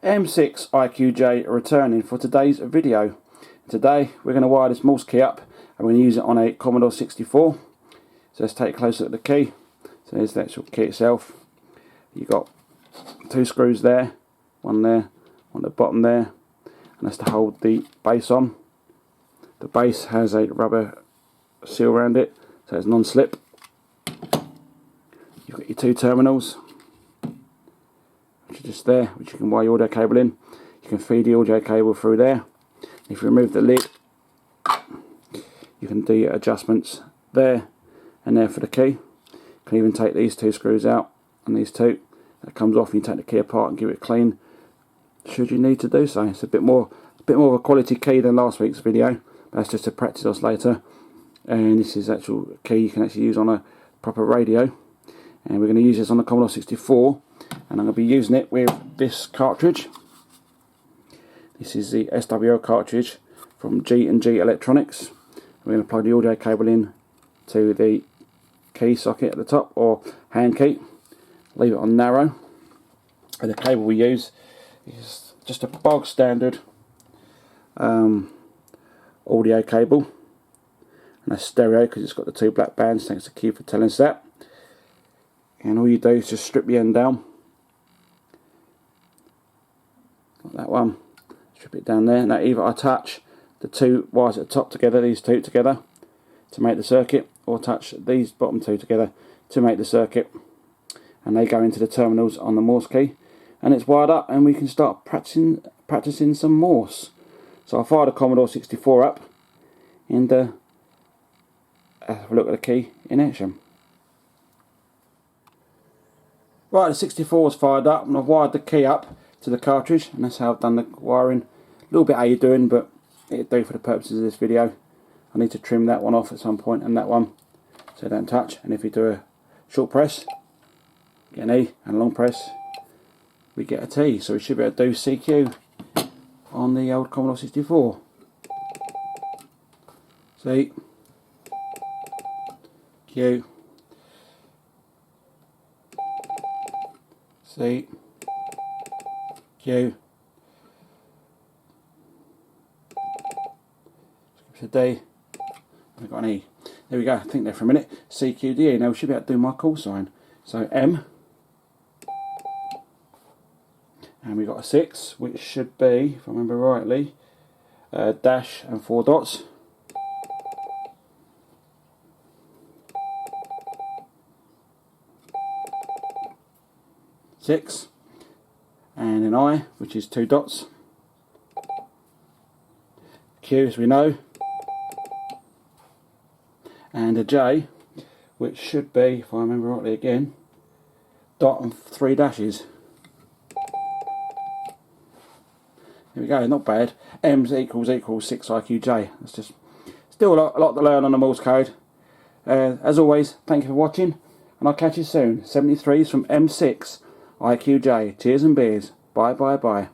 M6 IQJ returning for today's video. Today we're going to wire this Morse key up and we're going to use it on a Commodore 64. So let's take a closer look at the key. So there's the actual key itself. You've got two screws there, one at the bottom there, and that's to hold the base on. The base has a rubber seal around it, so it's non-slip. You've got your two terminals, which are just there, which you can wire your audio cable in. You can feed the audio cable through there. If you remove the lid, you can do adjustments there and there for the key. You can even take these two screws out and these two. That comes off, and you take the key apart and give it clean should you need to do so. It's a bit more of a quality key than last week's video. That's just to practice us later. And this is actual key you can actually use on a proper radio. And we're going to use this on the Commodore 64. And I'm going to be using it with this cartridge. This is the SWL cartridge from G&G Electronics. We're going to plug the audio cable in to the key socket at the top, or hand key. Leave it on narrow. And the cable we use is just a bog standard audio cable. And that's stereo because it's got the two black bands. Thanks to Q for telling us that. And all you do is just strip the end down. Like that one. Strip it down there. Now either attach the two wires at the top together, these two together, to make the circuit, or attach these bottom two together to make the circuit. And they go into the terminals on the Morse key. And it's wired up, and we can start practicing some Morse. So I'll fire the Commodore 64 up and have a look at the key in action. Right, the 64 is fired up, and I've wired the key up to the cartridge, and that's how I've done the wiring. A little bit how you're doing, but it'll do for the purposes of this video. I need to trim that one off at some point, and that one, so they don't touch. And if you do a short press, get an E, and a long press, we get a T. So we should be able to do CQ on the old Commodore 64. C, Q, C, Q, skip to D, we've got an E. There we go, think there for a minute. C, Q, D, E. Now we should be able to do my call sign. So M, and we've got a 6, which should be, if I remember rightly, dash and 4 dots. Six, and an I, which is 2 dots. Q, as we know, and a J, which should be, if I remember rightly again, dot and 3 dashes. There we go, not bad. M's equals 6 IQJ. That's just still a lot to learn on the Morse code. As always, thank you for watching, and I'll catch you soon. 73s from M6 IQJ. Cheers and beers. Bye bye bye.